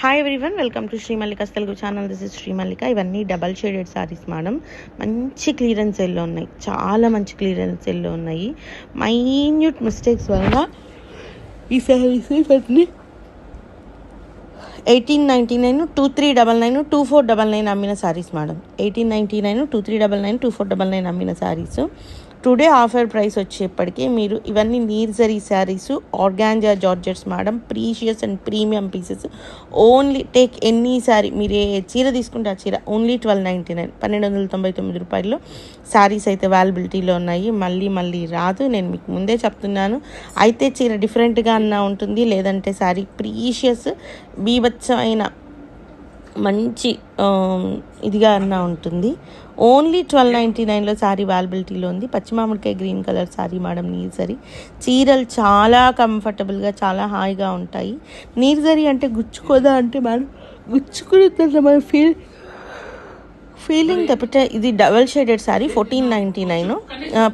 Hi everyone, welcome to Shri Mallika's Telugu channel. This is Shri Mallika. ఇవన్నీ double shaded saris madam. మంచి clearance సేల్లో ఉన్నాయి, చాలా మంచి క్లియరెన్స్ సేల్లో ఉన్నాయి. మైన్యూట్ మిస్టేక్స్ వల్ల ఈ సారీస్ ఇవన్నీ 1899, 2399, 2499 అమ్మిన సారీస్ మేడం. 1899, 2399, 2499 అమ్మిన సారీస్. టుడే ఆఫర్ ప్రైస్ వచ్చేప్పటికీ మీరు ఇవన్నీ నీర్జరీ saris, organza georgettes madam. Precious and premium pieces. Only take any sari, మీరు ఏ చీర తీసుకుంటే ఆ చీర ఓన్లీ 1299, 1299 రూపాయల్లో శారీస్ అయితే అవైలబిలిటీలో ఉన్నాయి. మళ్ళీ రాదు, నేను మీకు ముందే చెప్తున్నాను. అయితే చీర డిఫరెంట్గా అన్నా ఉంటుంది, లేదంటే శారీ ప్రీషియస్ బీభత్సమైన మంచి ఇదిగా అన్నా ఉంటుంది. ఓన్లీ 1299లో శారీ అవైలబిలిటీలో ఉంది. పచ్చి మామిడికాయ గ్రీన్ కలర్ శారీ మేడం. నీర్జరీ చీరలు చాలా కంఫర్టబుల్గా, చాలా హాయిగా ఉంటాయి. నీర్జరీ అంటే గుచ్చుకోదా అంటే మేడం, గుచ్చుకునే మన ఫీలింగ్ తప్పితే ఇది double shaded sari. 1499,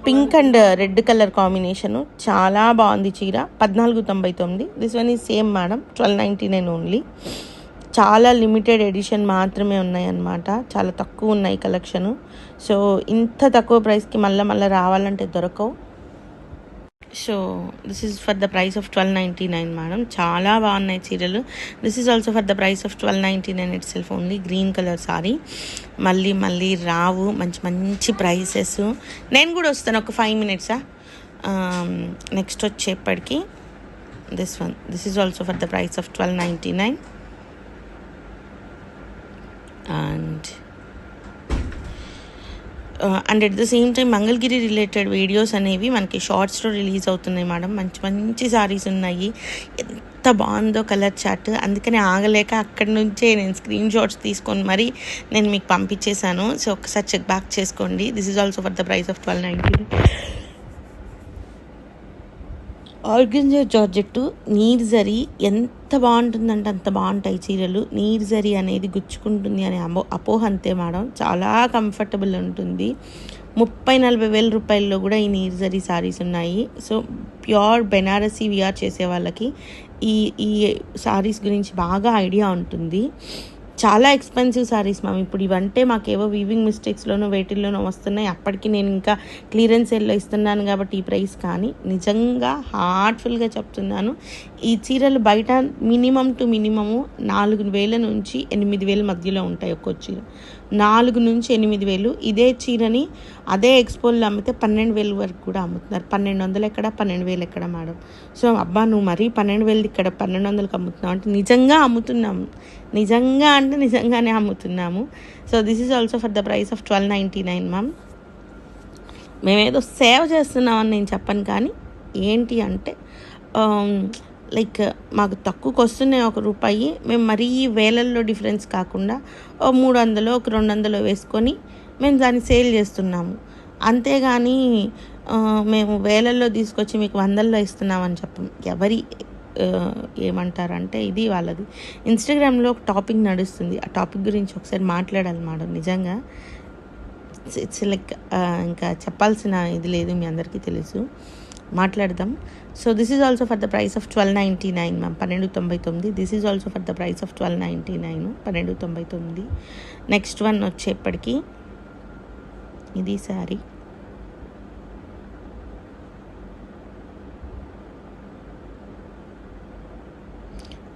pink and red colour combination. చాలా బాగుంది చీర. 1499. This one is same madam, 1299 only. చాలా లిమిటెడ్ ఎడిషన్ మాత్రమే ఉన్నాయన్నమాట. చాలా తక్కువ ఉన్నాయి కలెక్షను. సో ఇంత తక్కువ ప్రైస్కి మళ్ళీ రావాలంటే దొరకవు. So this is for the price of 1299 madam. చాలా బాగున్నాయి చీరలు. This is also for the price of 1299 it self only. Green colour sorry. మళ్ళీ రావు. మంచి ప్రైసెస్. నేను కూడా వస్తాను ఒక 5 minutes. నెక్స్ట్ వచ్చేప్పటికి this is also for the price of 1299. And at the same time Mangalagiri related videos అనేవి మనకి షార్ట్స్లో రిలీజ్ అవుతున్నాయి మేడం. మంచి సారీస్ ఉన్నాయి. ఎంత బాగుందో కలర్ చార్ట్. అందుకని ఆగలేక అక్కడి నుంచే నేను స్క్రీన్ షాట్స్ తీసుకొని మరి నేను మీకు పంపించేశాను. సో ఒకసారి చెక్ బ్యాక్ చేసుకోండి. This is also for the price of 1299. Organza georgette నీర్జరీ ఎంత బాగుంటుందంటే అంత బాగుంటాయి చీరలు. నీర్జరీ అనేది గుచ్చుకుంటుంది అనే అపోహ అంతే మేడం. చాలా కంఫర్టబుల్ ఉంటుంది. 30-40 వేల రూపాయల్లో కూడా ఈ నీర్జరీ సారీస్ ఉన్నాయి. సో ప్యూర్ బెనారసీ విఆర్ చేసే వాళ్ళకి ఈ సారీస్ గురించి బాగా ఐడియా ఉంటుంది. చాలా ఎక్స్పెన్సివ్ సారీస్ మ్యామ్. ఇప్పుడు ఇవంటే మాకేవో వీవింగ్ మిస్టేక్స్లోనో వేటిల్లోనో వస్తున్నాయి. అప్పటికి నేను ఇంకా క్లియరెన్స్ సేల్లో ఇస్తున్నాను కాబట్టి ఈ ప్రైస్. కానీ నిజంగా హార్ట్ఫుల్గా చెప్తున్నాను, ఈ చీరలు బయట మినిమం టు మినిమము 4,000 నుంచి 8,000 మధ్యలో ఉంటాయి. ఒక్కో చీర 4 నుంచి 8,000. ఇదే చీరని అదే ఎక్స్పోల్లో అమ్మితే 12,000 వరకు కూడా అమ్ముతున్నారు. 1,200 ఎక్కడ, 12,000 ఎక్కడ మేడం? సో అబ్బా నువ్వు మరీ 12,000 ఇక్కడ 1,200కి అమ్ముతున్నావు అంటే నిజంగా అమ్ముతున్నాము. నిజంగానే అమ్ముతున్నాము. So this is also for the price of 1299 ma'am. మేమేదో సేవ్ చేస్తున్నామని నేను చెప్పను, కానీ ఏంటి అంటే లైక్ మాకు తక్కువకి వస్తున్నాయి ₹1. మేము మరీ వేలల్లో డిఫరెన్స్ కాకుండా 300, 200 వేసుకొని మేము దాన్ని సేల్ చేస్తున్నాము. అంతేగాని మేము వేలల్లో తీసుకొచ్చి మీకు 100లో ఇస్తున్నామని చెప్పం. ఎవరి ఏమంటారంటే ఇది వాళ్ళది. ఇన్స్టాగ్రామ్లో ఒక టాపిక్ నడుస్తుంది. ఆ టాపిక్ గురించి ఒకసారి మాట్లాడాలి మేడం. నిజంగా ఇట్స్ లైక్ ఇంకా చెప్పాల్సిన ఇది లేదు, మీ అందరికీ తెలుసు. మాట్లాడదాం. So this is also for the price of 1299 ma'am. 1299. This is also for the price of 1299, 1299. Next one వచ్చేప్పటికి ఇది శారీ.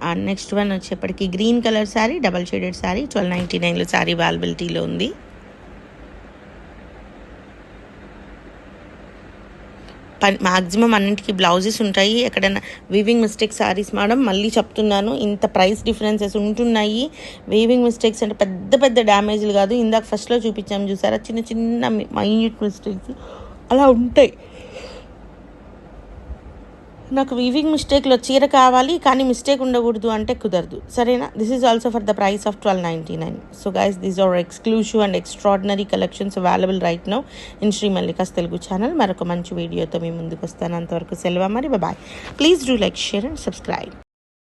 అండ్ నెక్స్ట్ వన్ వచ్చేప్పటికి green colour sari, double shaded sari. 1299లో శారీ అవైలబిలిటీలో ఉంది. మ్యాక్సిమం అన్నింటికి బ్లౌజెస్ ఉంటాయి. ఎక్కడైనా వీవింగ్ మిస్టేక్స్ శారీస్ మేడం. మళ్ళీ చెప్తున్నాను, ఇంత ప్రైస్ డిఫరెన్సెస్ ఉంటున్నాయి. వీవింగ్ మిస్టేక్స్ అంటే పెద్ద డ్యామేజ్లు కాదు. ఇందాక ఫస్ట్లో చూపించాము చూసారా, చిన్న మైన్యూట్ మిస్టేక్స్ అలా ఉంటాయి. నాకు వీవింగ్ మిస్టేక్లో చీర కావాలి కానీ మిస్టేక్ ఉండకూడదు అంటే కుదరదు, సరేనా? This is also for the price of 1299. So guys, these are exclusive and extraordinary collections available right now in Sri Mallika's Telugu channel. మరొక మంచి వీడియోతో మీ ముందుకు వస్తాను. అంతవరకు సెలవు మరి. Bye. Please do like, share and subscribe.